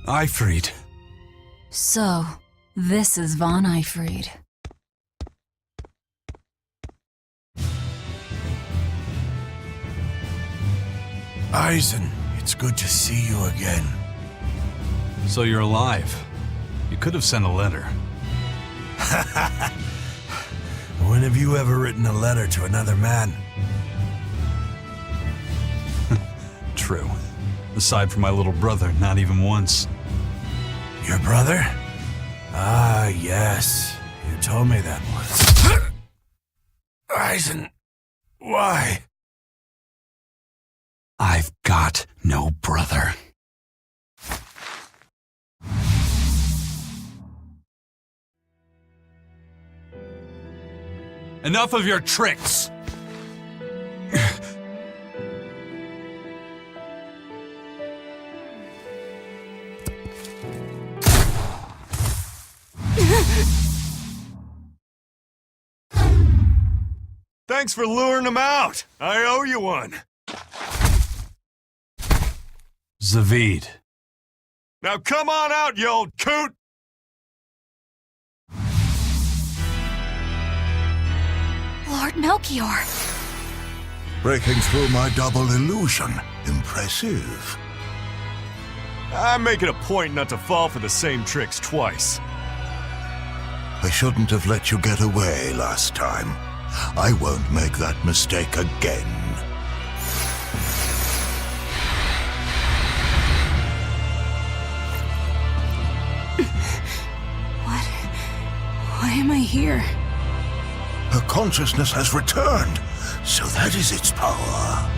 Eyfried. So, this is von Eyfried. Eisen, it's good to see you again. So you're alive. You could have sent a letter. When have you ever written a letter to another man? True. Aside from my little brother, not even once. Your brother? Ah, yes. You told me that once. Eisen, why? I've got no brother. Enough of your tricks! Thanks for luring him out. I owe you one. Zavid. Now come on out, you old coot! Lord Melchior! Breaking through my double illusion. Impressive. I'm making a point not to fall for the same tricks twice. I shouldn't have let you get away last time. I won't make that mistake again. Why am I here? Her consciousness has returned, so that is its power.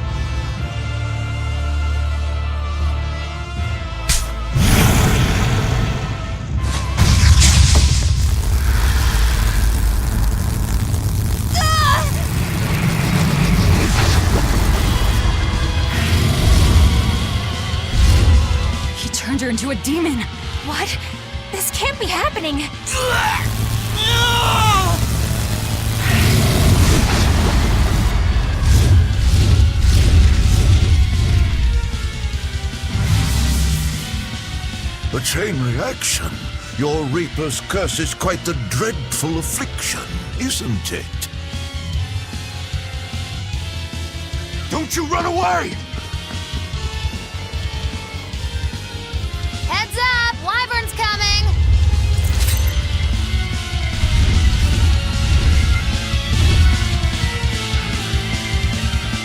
He turned her into a demon. What? This can't be happening. A chain reaction. Your Reaper's curse is quite the dreadful affliction, isn't it? Don't you run away! Heads up! Wyvern's coming!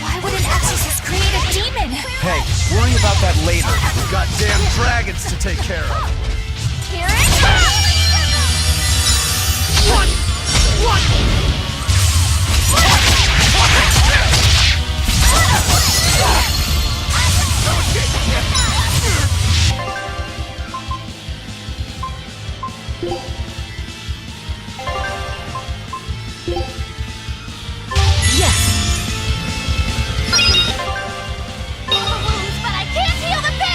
Why would an exorcist create a demon? Hey, worry about that later. We've got damn dragons to take care of. Here it comes! But I can't heal the pain!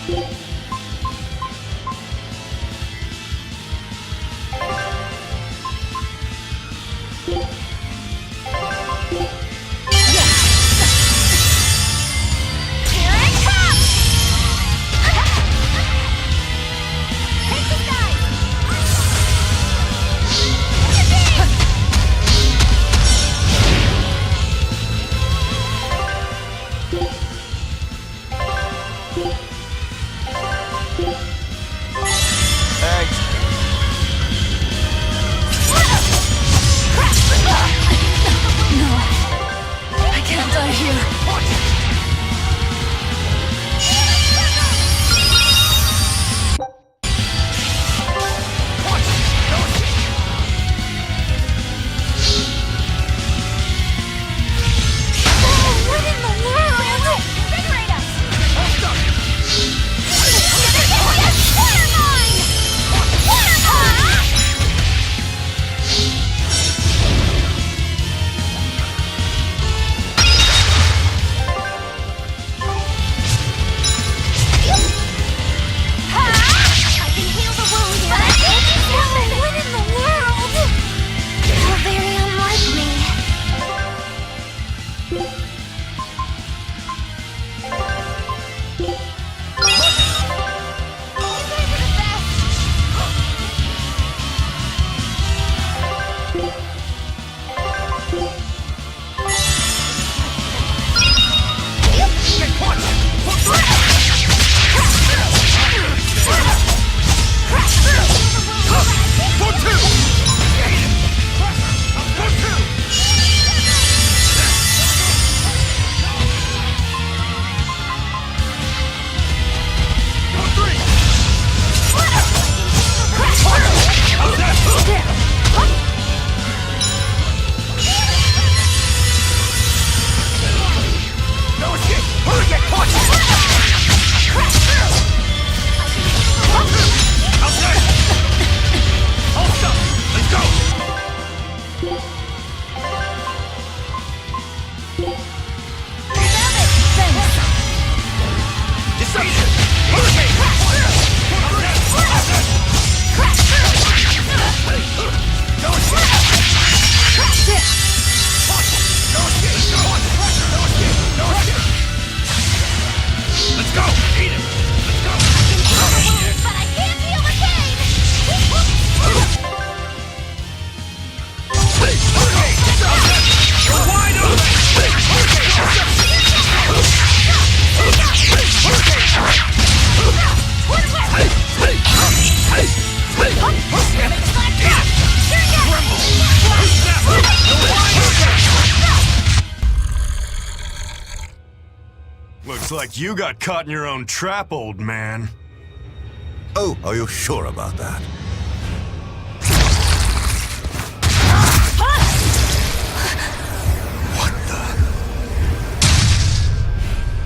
Here it comes! Take this guy! Thanks. No. I can't die here. What in the world? Invigorate us! Water mine! Water mine! I can heal the wound here. But I can't heal it! What in the world? How very unlike me. Looks like you got caught in your own trap, old man. Oh, are you sure about that?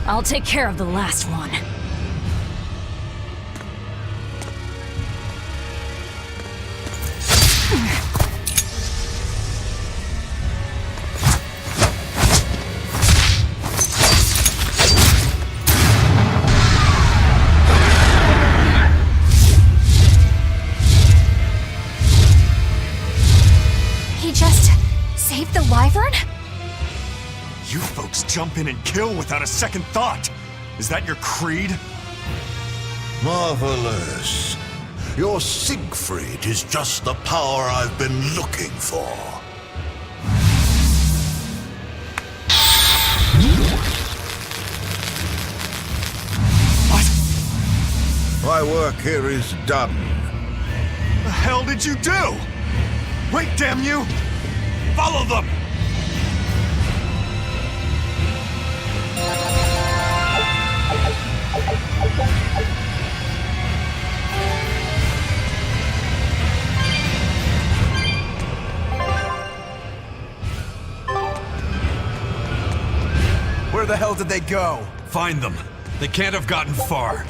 I'll take care of the last one. He just saved the wyvern? You folks jump in and kill without a second thought. Is that your creed? Marvelous. Your Siegfried is just the power I've been looking for. What? My work here is done. The hell did you do? Wait, damn you! Follow them! Where the hell did they go? Find them. They can't have gotten far.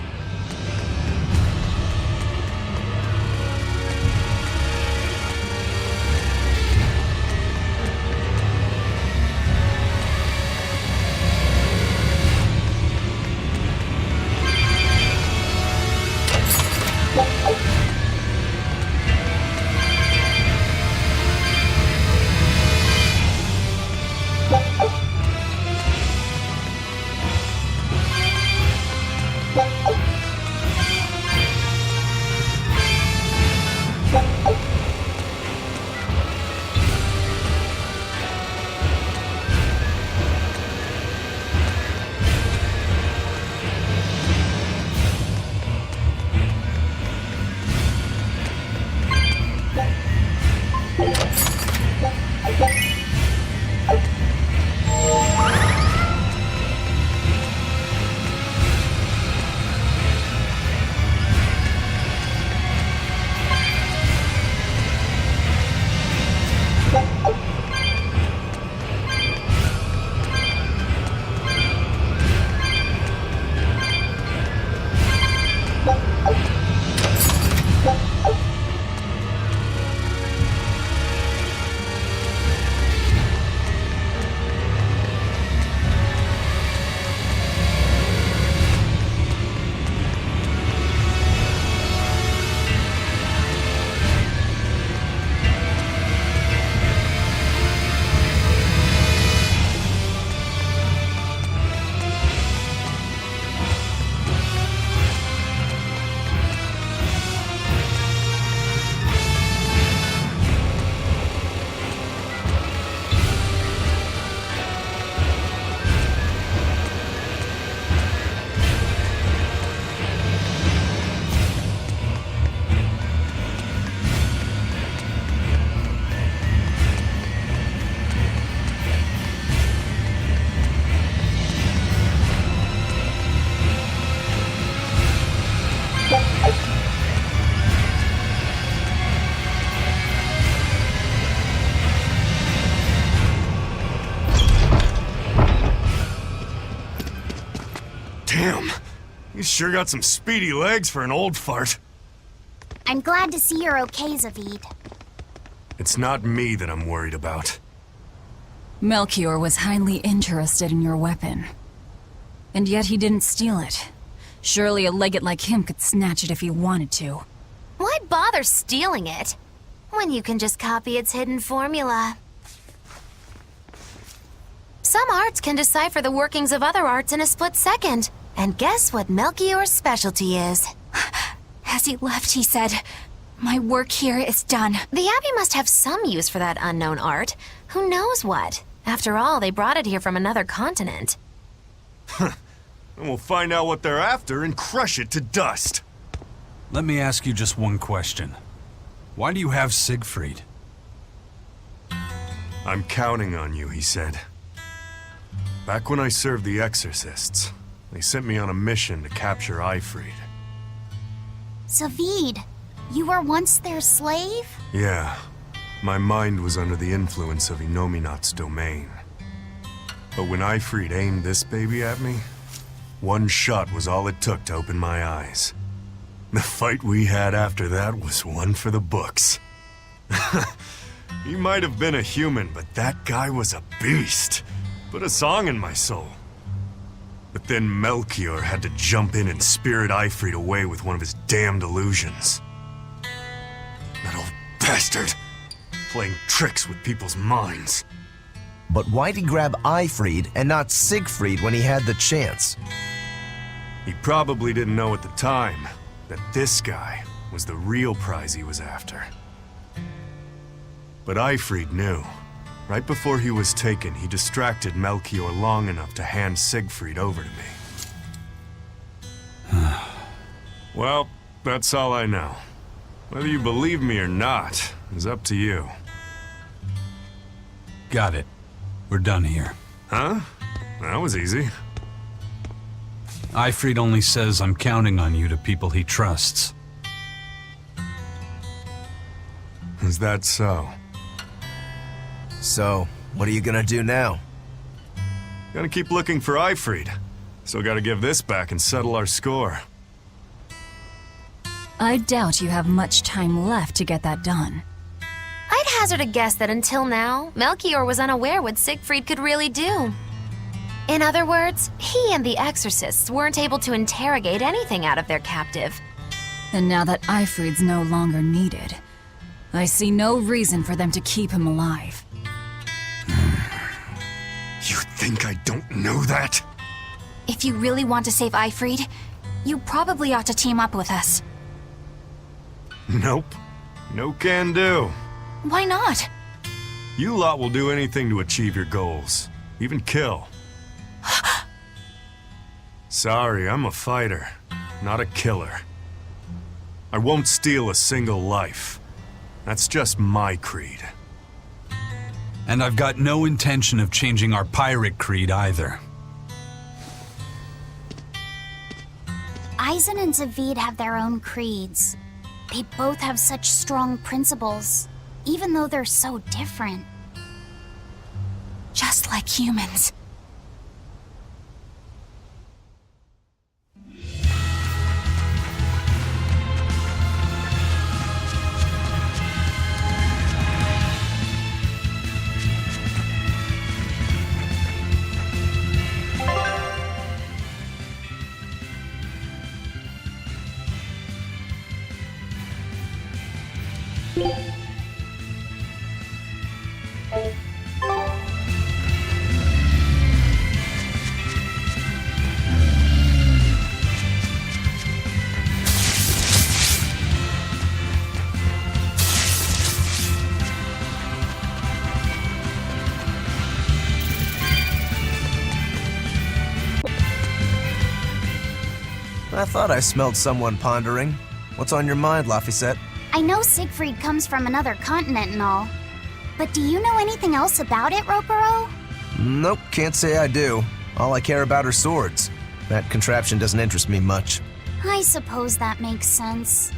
Damn, he's sure got some speedy legs for an old fart. I'm glad to see you're okay, Zavid. It's not me that I'm worried about. Melchior was highly interested in your weapon. And yet he didn't steal it. Surely a legate like him could snatch it if he wanted to. Why bother stealing it when you can just copy its hidden formula? Some arts can decipher the workings of other arts in a split second. And guess what Melchior's specialty is? As he left, he said, "My work here is done." The Abbey must have some use for that unknown art. Who knows what? After all, they brought it here from another continent. And we'll find out what they're after and crush it to dust. Let me ask you just one question. Why do you have Siegfried? I'm counting on you, he said. Back when I served the Exorcists, they sent me on a mission to capture Eifried. Zavid, you were once their slave? Yeah, my mind was under the influence of Inominat's domain. But when Eifried aimed this baby at me, one shot was all it took to open my eyes. The fight we had after that was one for the books. He might have been a human, but that guy was a beast. Put a song in my soul. But then Melchior had to jump in and spirit Eifried away with one of his damned illusions. That old bastard, playing tricks with people's minds. But why'd he grab Eifried and not Siegfried when he had the chance? He probably didn't know at the time that this guy was the real prize he was after. But Eifried knew. Right before he was taken, he distracted Melchior long enough to hand Siegfried over to me. Well, that's all I know. Whether you believe me or not is up to you. Got it. We're done here. Huh? That was easy. Eifried only says I'm counting on you to people he trusts. Is that so? So, what are you gonna do now? Gotta keep looking for Eifried. Still gotta give this back and settle our score. I doubt you have much time left to get that done. I'd hazard a guess that until now, Melchior was unaware what Siegfried could really do. In other words, he and the Exorcists weren't able to interrogate anything out of their captive. And now that Eifried's no longer needed, I see no reason for them to keep him alive. You think I don't know that? If you really want to save Eifried, you probably ought to team up with us. Nope. No can do. Why not? You lot will do anything to achieve your goals. Even kill. Sorry, I'm a fighter, not a killer. I won't steal a single life. That's just my creed. And I've got no intention of changing our pirate creed either. Eisen and Zavid have their own creeds. They both have such strong principles, even though they're so different. Just like humans. I thought I smelled someone pondering. What's on your mind, Laphicet? I know Siegfried comes from another continent and all, but do you know anything else about it, Ropero? Nope, can't say I do. All I care about are swords. That contraption doesn't interest me much. I suppose that makes sense.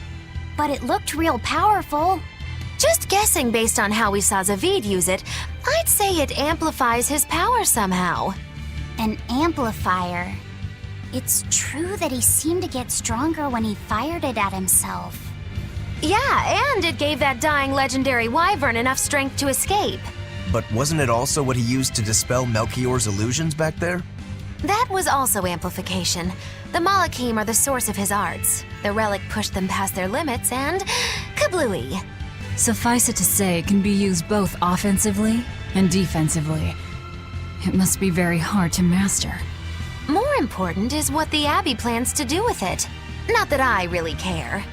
But it looked real powerful. Just guessing based on how we saw Zavid use it, I'd say it amplifies his power somehow. An amplifier. It's true that he seemed to get stronger when he fired it at himself. Yeah, and it gave that dying legendary wyvern enough strength to escape. But wasn't it also what he used to dispel Melchior's illusions back there? That was also amplification. The Malachim are the source of his arts. The relic pushed them past their limits and kablooey. Suffice it to say, it can be used both offensively and defensively. It must be very hard to master. More important is what the Abbey plans to do with it. Not that I really care.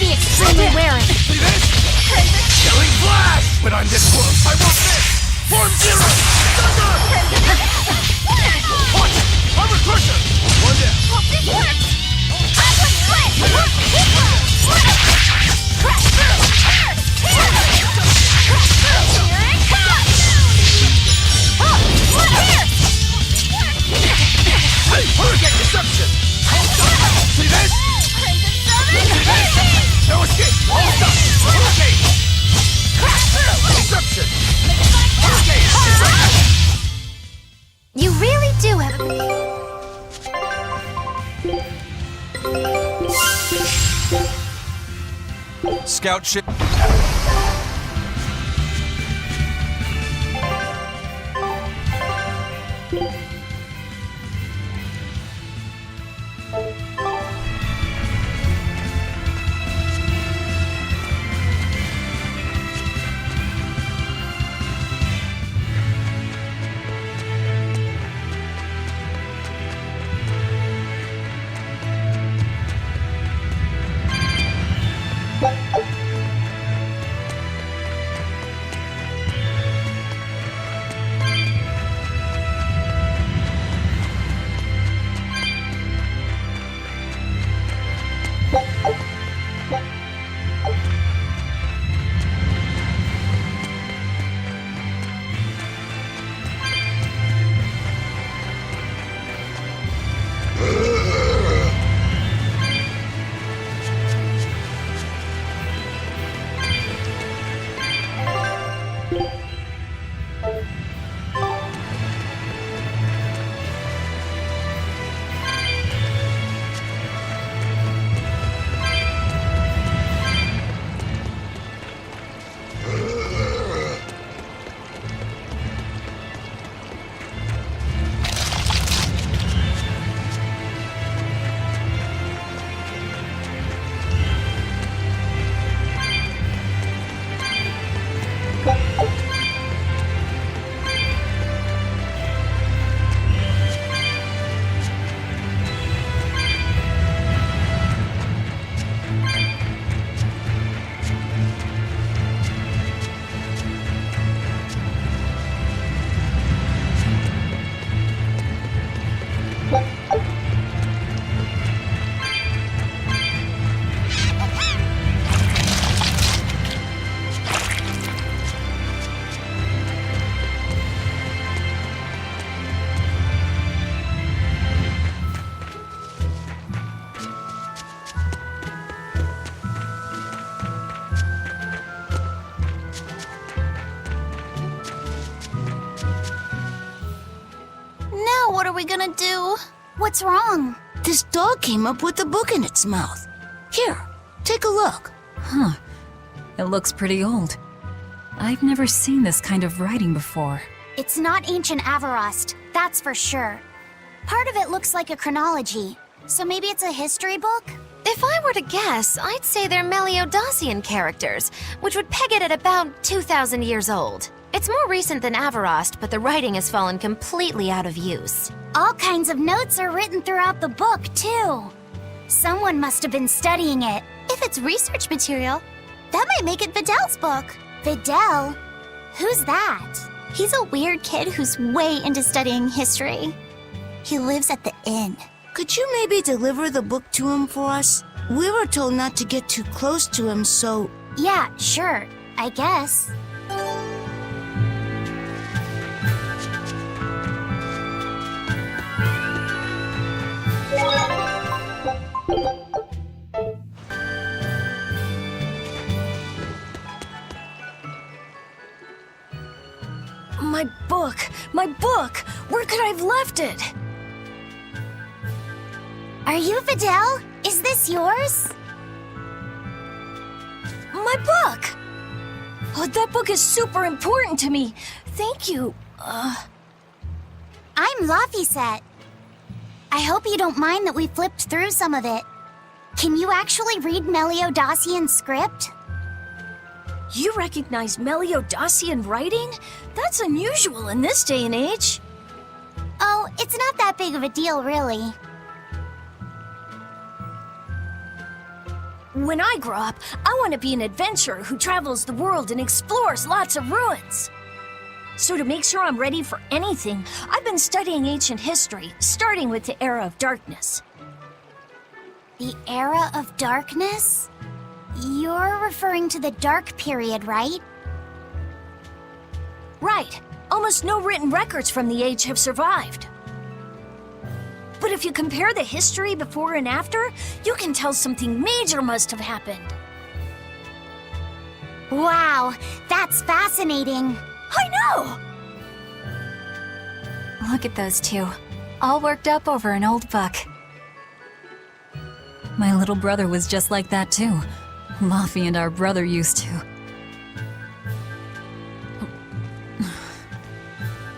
Extremely wary. See this? Killing flash! But I'm this close. I want this! Form zero! Thunder! Punch! Armor crusher! One down. Hope this works! Aqua split! Crash through! Crash through! Here it comes! Oh! Here! Hey! Hurricane deception! See this? Crimson Summon! No escape! All stop! Hurricane! Crash through! Deception! Hurricane! You really do have Scout ship. What are we gonna do? What's wrong? This dog came up with a book in its mouth. Here, take a look. Huh. It looks pretty old. I've never seen this kind of writing before. It's not ancient Avarost, that's for sure. Part of it looks like a chronology, so maybe it's a history book? If I were to guess, I'd say they're Meliodacian characters, which would peg it at about 2,000 years old. It's more recent than Averost, but the writing has fallen completely out of use. All kinds of notes are written throughout the book, too. Someone must have been studying it. If it's research material, that might make it Vidal's book. Vidal? Who's that? He's a weird kid who's way into studying history. He lives at the inn. Could you maybe deliver the book to him for us? We were told not to get too close to him, so... Yeah, sure. I guess. My book! My book! Where could I have left it? Are you Vidal? Is this yours? My book! Oh, that book is super important to me. Thank you. I'm Laphicet. I hope you don't mind that we flipped through some of it. Can you actually read Meliodacian script? You recognize Meliodacian writing? That's unusual in this day and age. Oh, it's not that big of a deal, really. When I grow up, I want to be an adventurer who travels the world and explores lots of ruins. So to make sure I'm ready for anything, I've been studying ancient history, starting with the Era of Darkness. The Era of Darkness? You're referring to the Dark Period, right? Right. Almost no written records from the age have survived. But if you compare the history before and after, you can tell something major must have happened. Wow, that's fascinating. I know! Look at those two, all worked up over an old book. My little brother was just like that too. Laffy and our brother used to.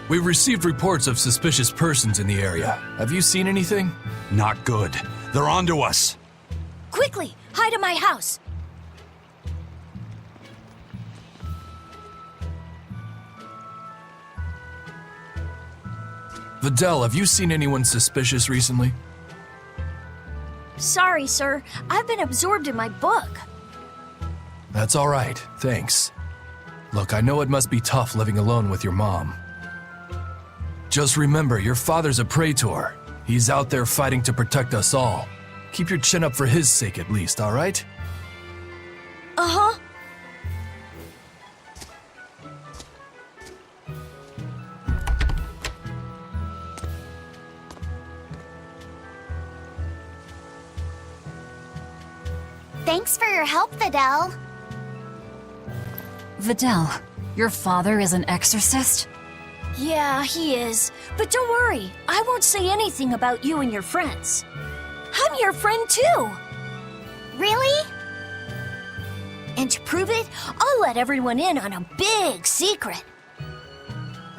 We've received reports of suspicious persons in the area. Have you seen anything? Not good. They're onto us. Quickly, hide in my house. Vidal, have you seen anyone suspicious recently? Sorry, sir. I've been absorbed in my book. That's all right, thanks. Look, I know it must be tough living alone with your mom. Just remember, your father's a praetor. He's out there fighting to protect us all. Keep your chin up for his sake at least, all right? Uh-huh. Thanks for your help, Vidal. Vidal, your father is an exorcist? Yeah, he is. But don't worry, I won't say anything about you and your friends. I'm your friend too! Really? And to prove it, I'll let everyone in on a big secret.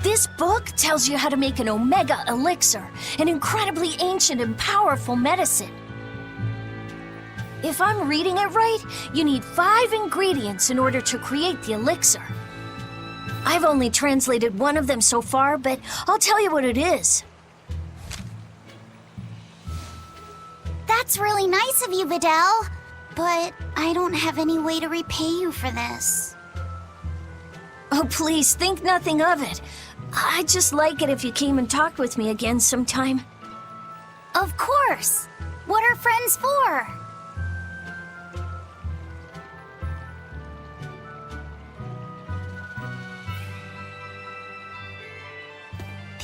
This book tells you how to make an Omega Elixir, an incredibly ancient and powerful medicine. If I'm reading it right, you need 5 ingredients in order to create the elixir. I've only translated one of them so far, but I'll tell you what it is. That's really nice of you, Vidal. But I don't have any way to repay you for this. Oh, please, think nothing of it. I'd just like it if you came and talked with me again sometime. Of course. What are friends for?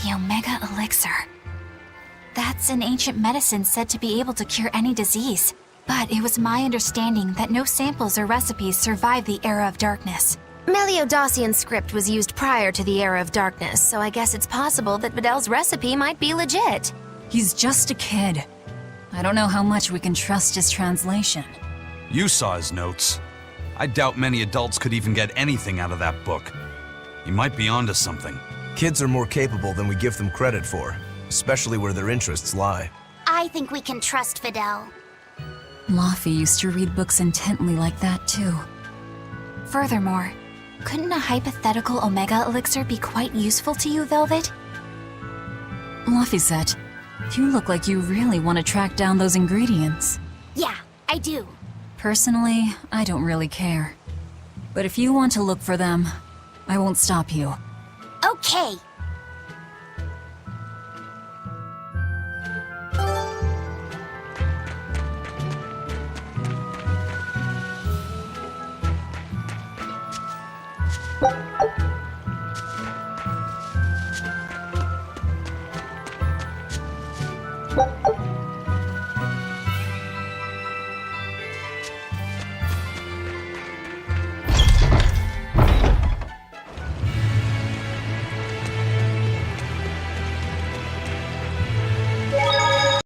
The Omega Elixir. That's an ancient medicine said to be able to cure any disease. But it was my understanding that no samples or recipes survived the Era of Darkness. Meliodacian script was used prior to the Era of Darkness, so I guess it's possible that Vidal's recipe might be legit. He's just a kid. I don't know how much we can trust his translation. You saw his notes. I doubt many adults could even get anything out of that book. He might be onto something. Kids are more capable than we give them credit for, especially where their interests lie. I think we can trust Vidal. Laffy used to read books intently like that too. Furthermore, Couldn't a hypothetical Omega Elixir be quite useful to you, Velvet? Laphicet, you look like you really want to track down those ingredients. Yeah, I do. Personally, I don't really care. But if you want to look for them, I won't stop you. Okay.